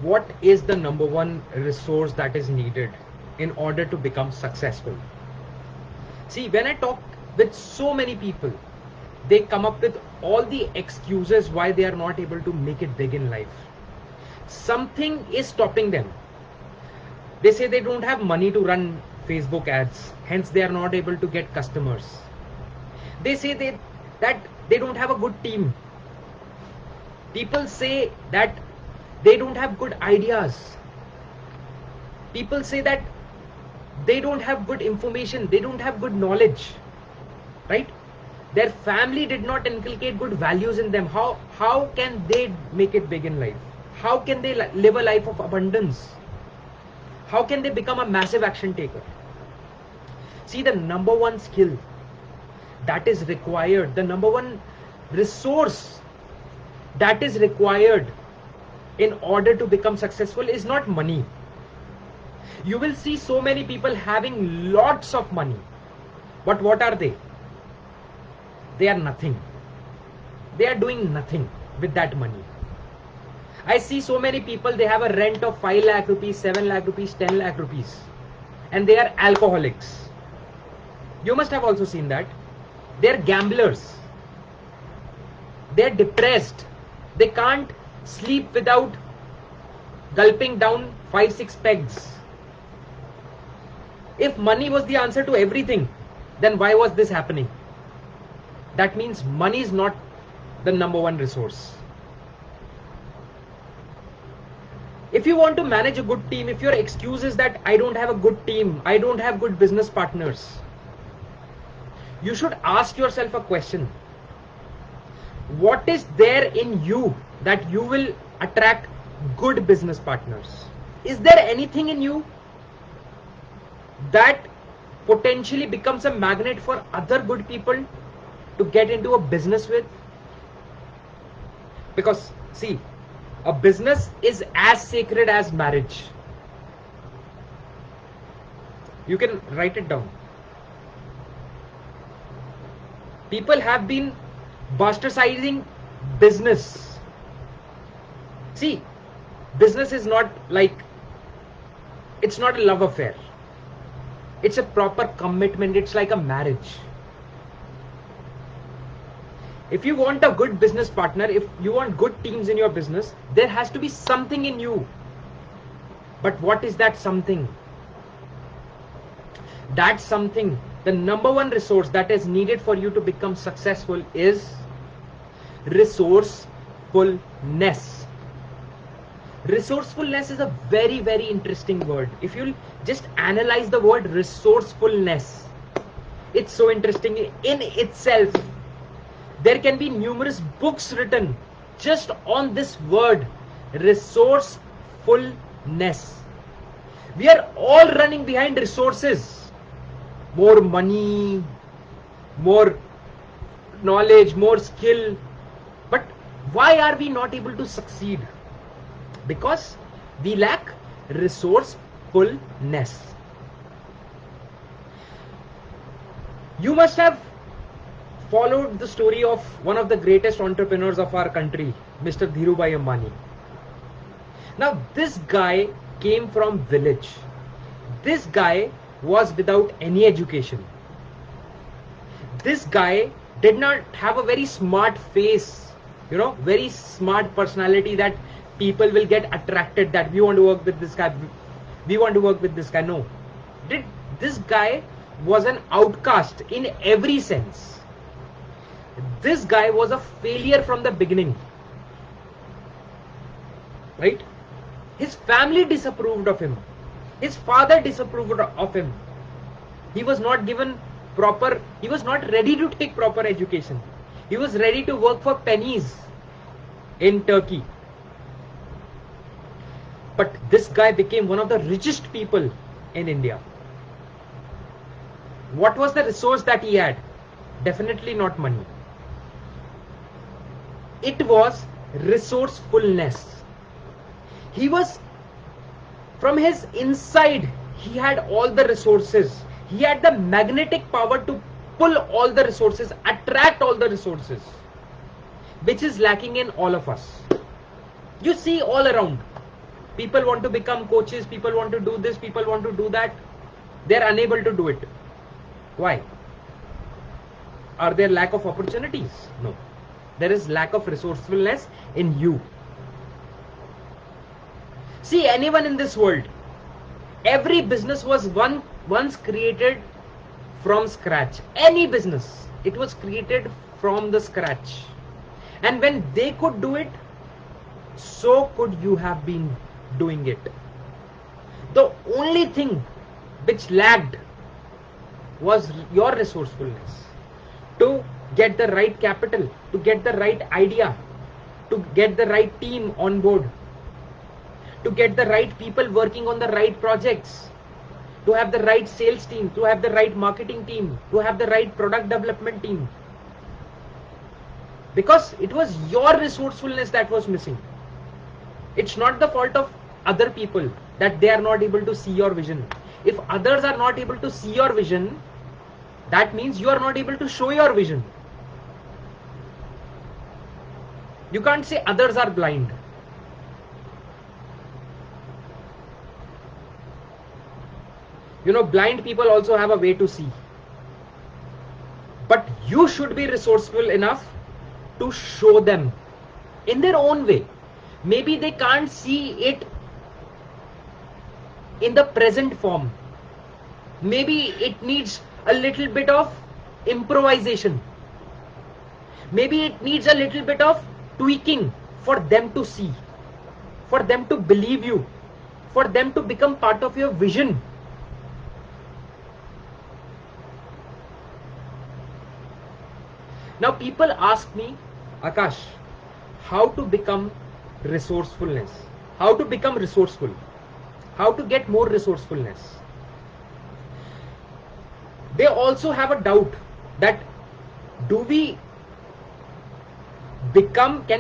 What is the number one resource that is needed in order to become successful? See, when I talk with so many people, they come up with all the excuses why they are not able to make it big in life. Something is stopping them. They say they don't have money to run Facebook ads, hence they are not able to get customers. They say that they don't have a good team. People say that they don't have good ideas. People say that they don't have good information, they don't have good knowledge, right? Their family did not inculcate good values in them. How can they make it big in life? How can they live a life of abundance? How can they become a massive action taker? See, the number one skill that is required, the number one resource that is required in order to become successful is not money. You will see so many people having lots of money, but what are they? They are nothing. They are doing nothing with that money. I see so many people, they have a rent of 5 lakh rupees, 7 lakh rupees, 10 lakh rupees, and they are alcoholics. You must have also seen that. They are gamblers. They are depressed. They can't sleep without gulping down 5-6 pegs. If money was the answer to everything, then why was this happening? That means money is not the number one resource. If you want to manage a good team, if your excuse is that I don't have a good team, I don't have good business partners, you should ask yourself a question. What is there in you that you will attract good business partners? Is there anything in you that potentially becomes a magnet for other good people to get into a business with? Because see, a business is as sacred as marriage. You can write it down. People have been bastardizing business. See, business is not like, it's not a love affair. It's a proper commitment. It's like a marriage. If you want a good business partner, if you want good teams in your business, there has to be something in you. But what is that something? That something, the number one resource that is needed for you to become successful is resourcefulness. Resourcefulness is a very, very interesting word. If you'll just analyze the word resourcefulness, it's so interesting in itself. There can be numerous books written just on this word, resourcefulness. We are all running behind resources. More money, more knowledge, more skill. But why are we not able to succeed? Because we lack resourcefulness. You must have followed the story of one of the greatest entrepreneurs of our country, Mr. Dhirubhai Ambani. Now this guy came from village. This guy was without any education. This guy did not have a very smart face, very smart personality that people will get attracted, that we want to work with this guy, we want to work with this guy. No. This guy was an outcast in every sense. This guy was a failure from the beginning, right? His family disapproved of him. His father disapproved of him. He was not given proper, he was not ready to take proper education. He was ready to work for pennies in Turkey. But this guy became one of the richest people in India. What was the resource that he had? Definitely not money. It was resourcefulness. He was, from his inside, he had all the resources. He had the magnetic power to pull all the resources, attract all the resources, which is lacking in all of us. You see all around. People want to become coaches, people want to do this, people want to do that. They're unable to do it. Why? Are there lack of opportunities? No. There is lack of resourcefulness in you. See, anyone in this world, every business was once created from scratch. Any business, it was created from the scratch. And when they could do it, so could you have been doing it. The only thing which lagged was your resourcefulness. To get the right capital, to get the right idea, to get the right team on board, to get the right people working on the right projects, to have the right sales team, to have the right marketing team, to have the right product development team. Because it was your resourcefulness that was missing. It's not the fault of other people that they are not able to see your vision. If others are not able to see your vision, that means you are not able to show your vision. You can't say others are blind. You know, blind people also have a way to see. But you should be resourceful enough to show them in their own way. Maybe they can't see it in the present form. Maybe it needs a little bit of improvisation. Maybe it needs a little bit of tweaking for them to see, for them to believe you, for them to become part of your vision. Now people ask me, Akash, how to become resourcefulness? How to become resourceful? How to get more resourcefulness? They also have a doubt that can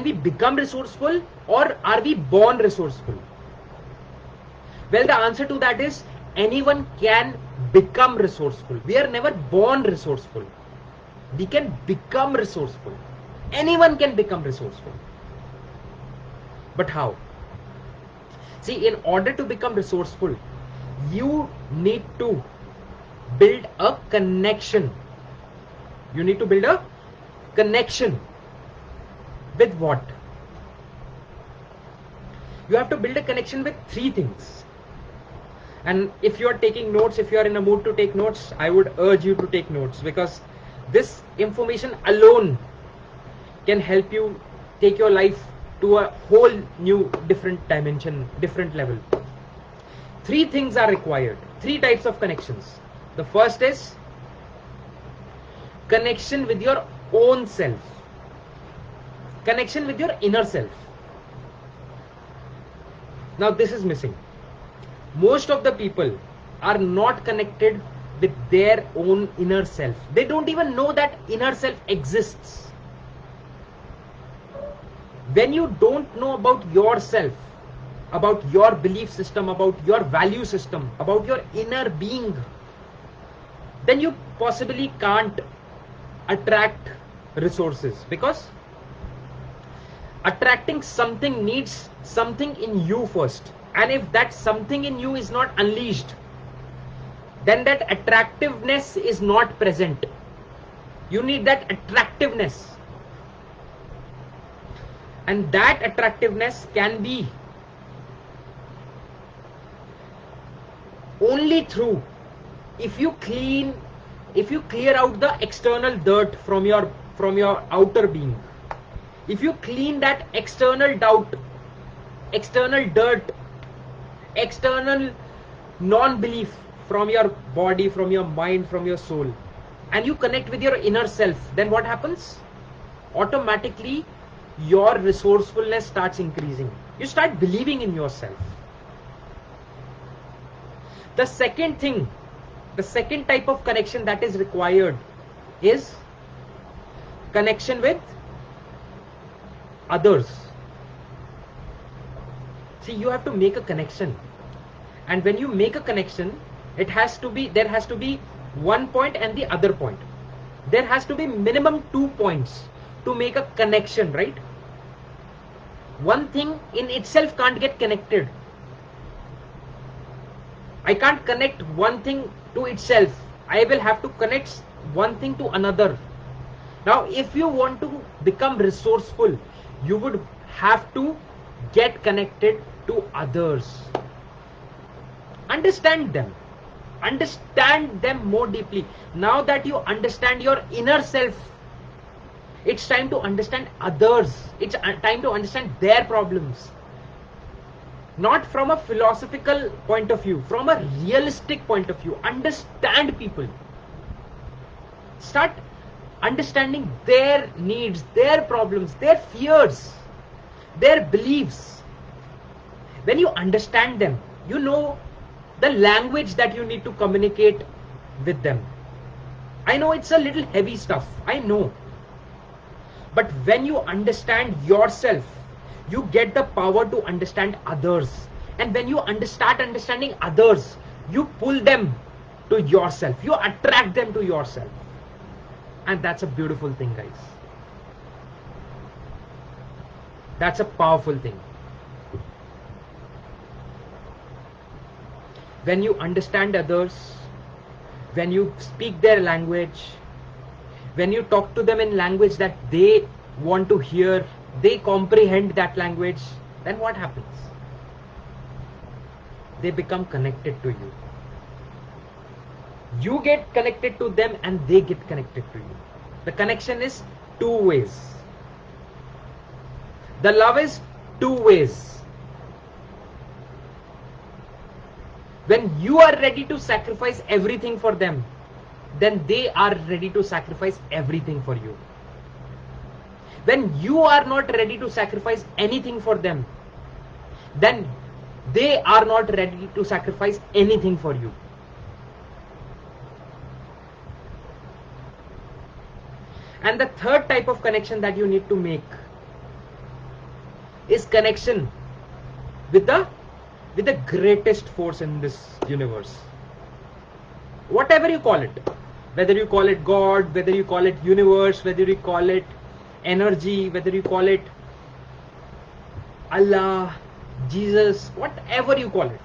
we become resourceful, or are we born resourceful? Well, the answer to that is anyone can become resourceful. We are never born resourceful. We can become resourceful. Anyone can become resourceful. But how? See, in order to become resourceful, you need to build a connection. You need to build a connection. With what? You have to build a connection with three things. And if you are taking notes, if you are in a mood to take notes, I would urge you to take notes, because this information alone can help you take your life to a whole new different dimension, different level. Three things are required. Three types of connections. The first is connection with your own self. Connection with your inner self. Now this is missing. Most of the people are not connected with their own inner self. They don't even know that inner self exists. When you don't know about yourself, about your belief system, about your value system, about your inner being, then you possibly can't attract resources, because attracting something needs something in you first. And if that something in you is not unleashed, then that attractiveness is not present. You need that attractiveness. And that attractiveness can be only through if you clear out the external dirt from your outer being. If you clean that external doubt, external dirt, external non-belief from your body, from your mind, from your soul, and you connect with your inner self, then what happens? Automatically your resourcefulness starts increasing. You start believing in yourself. The second thing, the second type of connection that is required is connection with others. See, you have to make a connection, and when you make a connection, there has to be one point and the other point. There has to be minimum 2 points to make a connection, right? One thing in itself can't get connected. I can't connect one thing to itself. I will have to connect one thing to another. Now if you want to become resourceful, you would have to get connected to others. Understand them. Understand them more deeply. Now that you understand your inner self, it's time to understand others. It's time to understand their problems. Not from a philosophical point of view, from a realistic point of view. Understand people. Start understanding their needs, their problems, their fears, their beliefs. When you understand them, you know the language that you need to communicate with them. I know it's a little heavy stuff, I know. But when you understand yourself, you get the power to understand others. And when you start understanding others, you pull them to yourself. You attract them to yourself. And that's a beautiful thing, guys. That's a powerful thing. When you understand others, when you speak their language, when you talk to them in language that they want to hear, they comprehend that language, then what happens? They become connected to you. You get connected to them and they get connected to you. The connection is two ways. The love is two ways. When you are ready to sacrifice everything for them, then they are ready to sacrifice everything for you. When you are not ready to sacrifice anything for them, then they are not ready to sacrifice anything for you. And the third type of connection that you need to make is connection with the greatest force in this universe. Whatever you call it, whether you call it God, whether you call it universe, whether you call it energy, whether you call it Allah, Jesus, whatever you call it,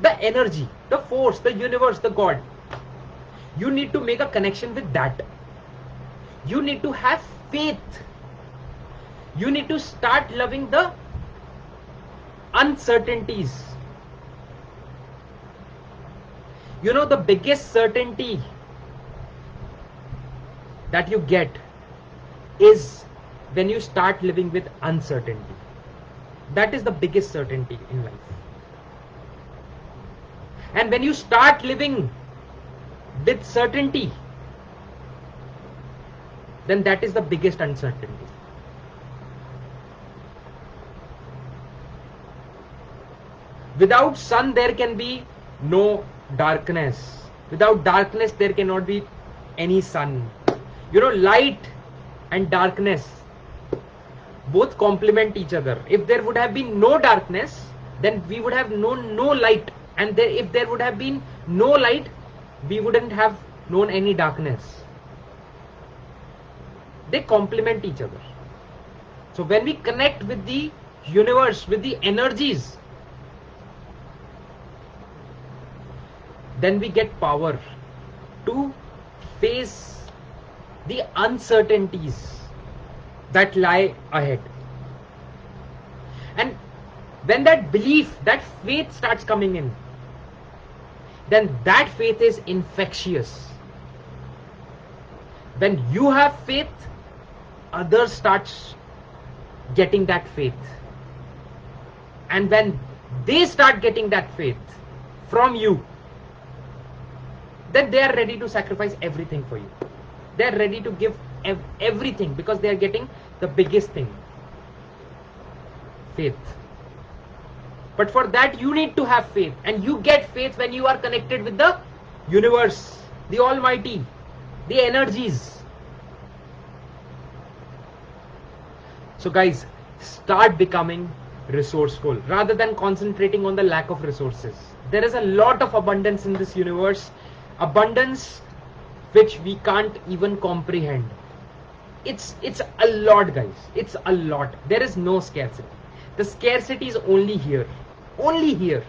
the energy, the force, the universe, the God, you need to make a connection with that. You need to have faith. You need to start loving the uncertainties. You know, the biggest certainty that you get is when you start living with uncertainty. That is the biggest certainty in life. And when you start living with certainty, then that is the biggest uncertainty. Without sun, there can be no darkness. Without darkness, there cannot be any sun. You know, light and darkness both complement each other. If there would have been no darkness, then we would have known no light. And if there would have been no light, we wouldn't have known any darkness. They complement each other. So when we connect with the universe, with the energies, then we get power to face the uncertainties that lie ahead. And when that belief, that faith starts coming in, then that faith is infectious. When you have faith, others start getting that faith. And when they start getting that faith from you, then they are ready to sacrifice everything for you. They are ready to give everything because they are getting the biggest thing, faith. But for that you need to have faith, and you get faith when you are connected with the universe, the Almighty, the energies. So guys, start becoming resourceful rather than concentrating on the lack of resources. There is a lot of abundance in this universe, abundance which we can't even comprehend. It's a lot, guys. It's a lot. There is no scarcity. The scarcity is only here. Only here.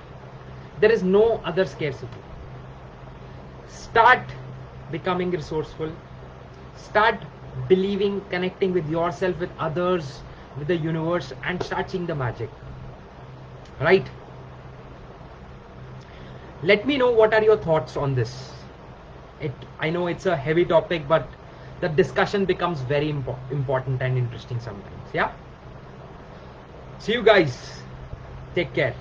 There is no other scarcity. Start becoming resourceful. Start believing, connecting with yourself, with others, with the universe, and start seeing the magic. Right? Let me know what are your thoughts on this. I know it's a heavy topic, but the discussion becomes very important and interesting sometimes. Yeah? See you guys. Take care.